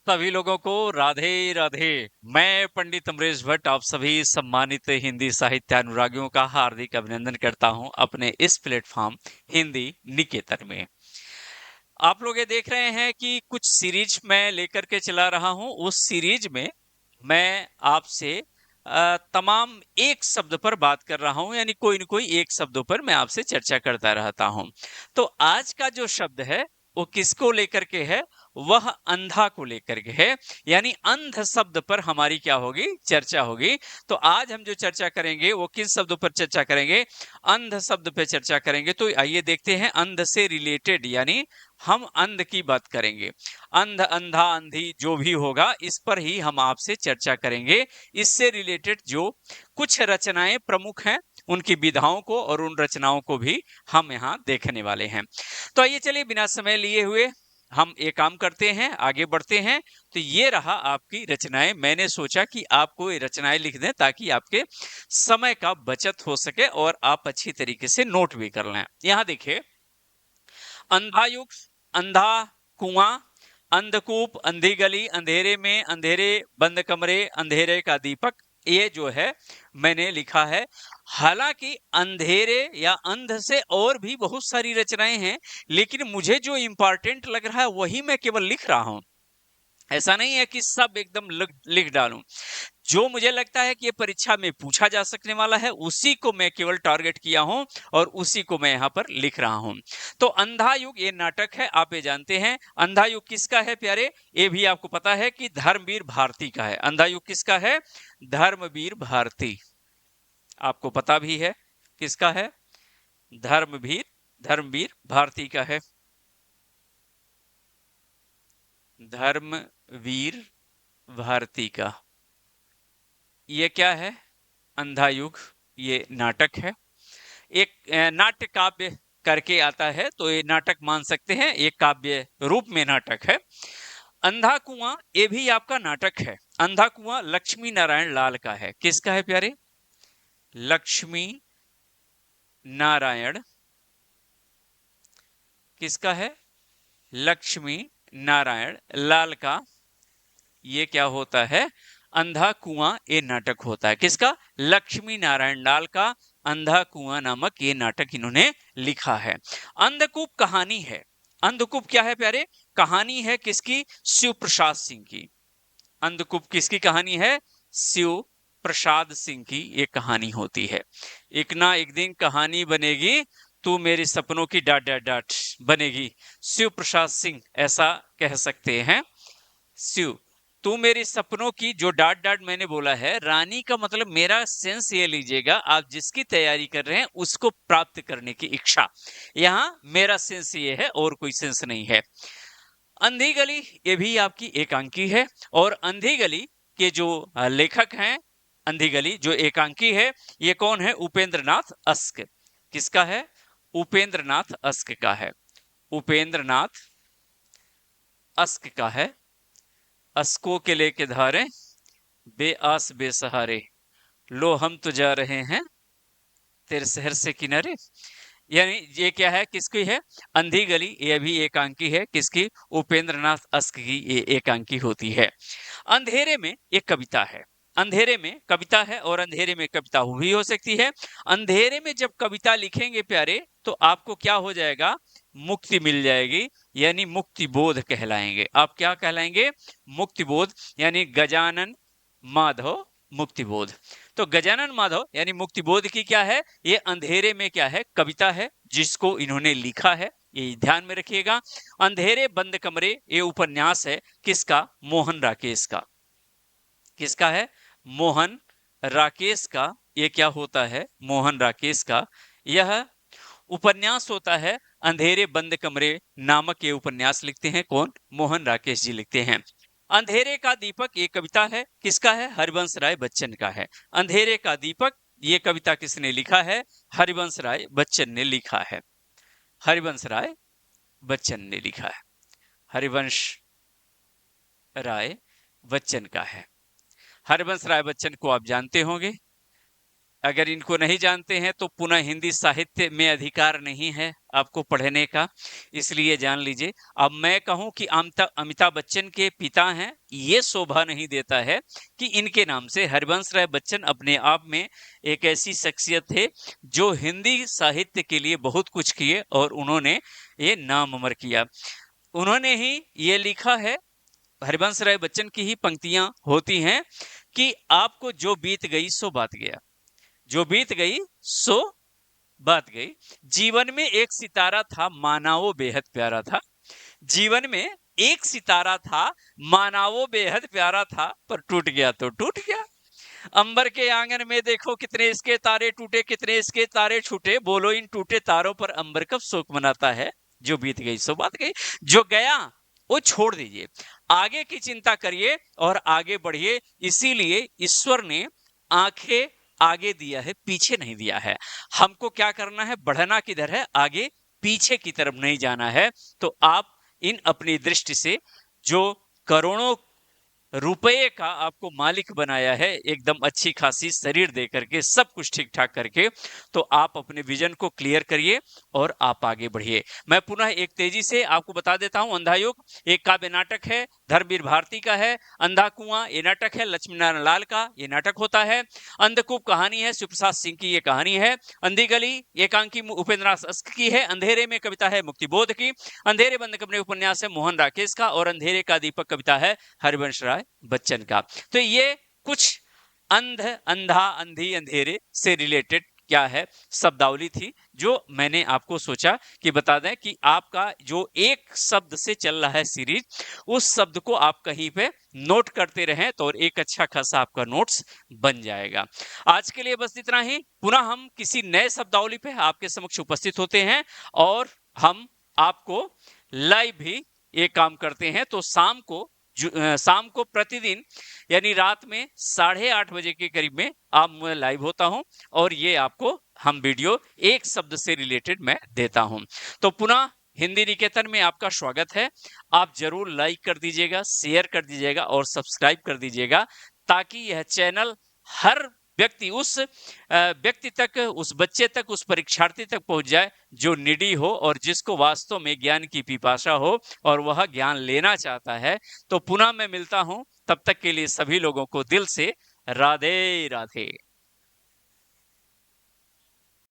सभी लोगों को राधे राधे। मैं पंडित अमरीश भट्ट आप सभी सम्मानित हिंदी साहित्य अनुरागियों का हार्दिक अभिनंदन करता हूं अपने इस प्लेटफॉर्म हिंदी निकेतन में। आप लोग ये देख रहे हैं कि कुछ सीरीज मैं लेकर के चला रहा हूं। उस सीरीज में मैं आपसे तमाम एक शब्द पर बात कर रहा हूं, यानी कोई न कोई एक शब्दों पर मैं आपसे चर्चा करता रहता हूं। तो आज का जो शब्द है वो किसको लेकर के है? वह अंधा को लेकर के है, यानी अंध शब्द पर हमारी क्या होगी? चर्चा होगी। तो आज हम जो चर्चा करेंगे वो किस शब्द पर चर्चा करेंगे? अंध शब्द पे चर्चा करेंगे। तो आइए देखते हैं, अंध से रिलेटेड यानी हम अंध की बात करेंगे। अंध, अंधा, अंधी जो भी होगा इस पर ही हम आपसे चर्चा करेंगे। इससे रिलेटेड जो कुछ रचनाएं प्रमुख हैं उनकी विधाओं को और उन रचनाओं को भी हम यहाँ देखने वाले हैं। तो आइए चलिए बिना समय लिए हुए हम एक काम करते हैं, आगे बढ़ते हैं। तो ये रहा आपकी रचनाएं। मैंने सोचा कि आपको ये रचनाएं लिख दें ताकि आपके समय का बचत हो सके और आप अच्छी तरीके से नोट भी कर लें। यहाँ देखिए, अंधायुग, अंधा कुआं, अंधकूप, अंधी गली, अंधेरे में अंधेरे बंद कमरे, अंधेरे का दीपक, ये जो है मैंने लिखा है। हालांकि अंधेरे या अंध से और भी बहुत सारी रचनाएं हैं, लेकिन मुझे जो इंपॉर्टेंट लग रहा है वही मैं केवल लिख रहा हूं। ऐसा नहीं है कि सब एकदम लिख डालूं। जो मुझे लगता है कि ये परीक्षा में पूछा जा सकने वाला है उसी को मैं केवल टारगेट किया हूं और उसी को मैं यहां पर लिख रहा हूं। तो अंधा युग ये नाटक है, आप ये जानते हैं। अंधा युग किसका है प्यारे? ये भी आपको पता है कि धर्मवीर भारती का है। अंधा युग किसका है? धर्मवीर भारती। आपको पता भी है किसका है? धर्मवीर धर्मवीर भारती का है। धर्मवीर भारती का। ये क्या है? अंधा युग ये नाटक है। एक नाट्य काव्य करके आता है, तो ये नाटक मान सकते हैं, एक काव्य रूप में नाटक है। अंधा कुआं ये भी आपका नाटक है। अंधा कुआं लक्ष्मी नारायण लाल का है। किसका है प्यारे? लक्ष्मी नारायण किसका है? लक्ष्मी नारायण लाल का ये क्या होता है? अंधा कुआं ये नाटक होता है। किसका? लक्ष्मी नारायण लाल का अंधा कुआं नामक ये नाटक इन्होंने लिखा है। अंधकूप कहानी है। अंधकूप क्या है प्यारे? कहानी है किसकी? शिव प्रसाद सिंह की। अंधकूप किसकी कहानी है? शिव प्रसाद सिंह की ये कहानी होती है। एक ना एक दिन कहानी बनेगी, तू मेरे सपनों की डाट डाट डाट बनेगी। शिव प्रसाद सिंह ऐसा कह सकते हैं। शिव, तू मेरे सपनों की, जो डाट डाट मैंने बोला है, रानी का मतलब मेरा सेंस ये लीजिएगा, आप जिसकी तैयारी कर रहे हैं उसको प्राप्त करने की इच्छा। यहाँ मेरा सेंस ये है और कोई सेंस नहीं है। अंधी गली ये भी आपकी एकांकी है। और अंधी गली के जो लेखक हैं, अंधी गली जो एकांकी है, ये कौन है? उपेंद्र नाथ अस्क। किसका है? उपेंद्र नाथ अस्क का है। उपेंद्र नाथ अस्क का है। अस्कों के लेके धारे, बेआस बेसहारे, लो हम तो जा रहे हैं तेरे शहर से किनारे। यानी ये क्या है? किसकी है? अंधी गली ये भी एकांकी है। किसकी? उपेंद्र नाथ अस्क की ये एकांकी होती है। अंधेरे में एक कविता है। अंधेरे में कविता है और अंधेरे में कविता भी हो सकती है। अंधेरे में जब कविता लिखेंगे प्यारे तो आपको क्या हो जाएगा? मुक्ति मिल जाएगी, यानी मुक्ति बोध कहलाएंगे। आप क्या कहलाएंगे? मुक्ति बोध, यानी गजानन माधव मुक्ति बोध। तो गजानन माधव यानी मुक्ति बोध की क्या है? ये अंधेरे में क्या है? कविता है जिसको इन्होंने लिखा है, ये ध्यान में रखिएगा। अंधेरे बंद कमरे ये उपन्यास है। किसका? मोहन राकेश का। किसका है? मोहन राकेश का। ये क्या होता है? मोहन राकेश का यह उपन्यास होता है। अंधेरे बंद कमरे नामक ये उपन्यास लिखते हैं कौन? मोहन राकेश जी लिखते हैं। अंधेरे का दीपक ये कविता है। किसका है? हरिवंश राय बच्चन का है। अंधेरे का दीपक ये कविता किसने लिखा है? हरिवंश राय बच्चन ने लिखा है। हरिवंश राय बच्चन ने लिखा है। हरिवंश राय बच्चन का है। हरिवंश राय बच्चन को आप जानते होंगे। अगर इनको नहीं जानते हैं तो पुनः हिंदी साहित्य में अधिकार नहीं है आपको पढ़ने का, इसलिए जान लीजिए। अब मैं कहूं कि अमिताभ बच्चन के पिता हैं, ये शोभा नहीं देता है कि इनके नाम से। हरिवंश राय बच्चन अपने आप में एक ऐसी शख्सियत थे जो हिंदी साहित्य के लिए बहुत कुछ किए और उन्होंने ये नाम अमर किया। उन्होंने ही ये लिखा है, हरिवंश राय बच्चन की ही पंक्तियां होती हैं कि आपको जो बीत गई सो बात गया, जो बीत गई सो बात गई। जीवन में एक सितारा था, माना वो बेहद प्यारा था। जीवन में एक सितारा था, माना वो बेहद प्यारा था, पर टूट गया तो टूट गया। अंबर के आंगन में देखो कितने इसके तारे टूटे, कितने इसके तारे छूटे, बोलो इन टूटे तारों पर अंबर कब शोक मनाता है। जो बीत गई सो बात गई, जो गया वो छोड़ दीजिए, आगे की चिंता करिए और आगे बढ़िए। इसीलिए ईश्वर ने आंखें आगे दिया है, पीछे नहीं दिया है। हमको क्या करना है, बढ़ना किधर है, आगे, पीछे की तरफ नहीं जाना है। तो आप इन अपनी दृष्टि से जो करोड़ों रुपये का आपको मालिक बनाया है, एकदम अच्छी खासी शरीर दे करके, सब कुछ ठीक ठाक करके, तो आप अपने विजन को क्लियर करिए और आप आगे बढ़िए। मैं पुनः एक तेजी से आपको बता देता हूं, अंधा युग एक काव्य नाटक है, धर्मवीर भारती का है। अंधा कुआं ये नाटक है, लक्ष्मी नारायण लाल का ये नाटक होता है। अंधकूप कहानी है, शिवप्रसाद सिंह की ये कहानी है। अंधी गली एकांकी उपेंद्र नाथ अस्क की है। अंधेरे में कविता है मुक्तिबोध की। अंधेरे बंद कमरे उपन्यास है मोहन राकेश का। और अंधेरे का दीपक कविता है हरिवंश राय बच्चन का। तो ये कुछ अंध, अंधा, अंधी, अंधेरे से रिलेटेड क्या है शब्दावली थी, जो मैंने आपको सोचा कि बता दें कि आपका जो एक शब्द से चल रहा है सीरीज, उस शब्द को आप कहीं पे नोट करते रहें तो एक अच्छा खासा आपका नोट्स बन जाएगा। आज के लिए बस इतना ही। पुनः हम किसी नए शब्दावली पे आपके समक्ष उपस्थित होते हैं और हम आपको लाइव भी एक काम करते हैं। तो शाम को प्रतिदिन यानी रात में 8:30 बजे के करीब में आप मैं लाइव होता हूं और ये आपको हम वीडियो एक शब्द से रिलेटेड मैं देता हूं। तो पुनः हिंदी निकेतन में आपका स्वागत है। आप जरूर लाइक कर दीजिएगा, शेयर कर दीजिएगा और सब्सक्राइब कर दीजिएगा, ताकि यह चैनल हर व्यक्ति उस व्यक्ति तक, उस बच्चे तक, उस परीक्षार्थी तक पहुंच जाए जो निडी हो और जिसको वास्तव में ज्ञान की पिपासा हो और वह ज्ञान लेना चाहता है। तो पुनः मैं मिलता हूं, तब तक के लिए सभी लोगों को दिल से राधे राधे।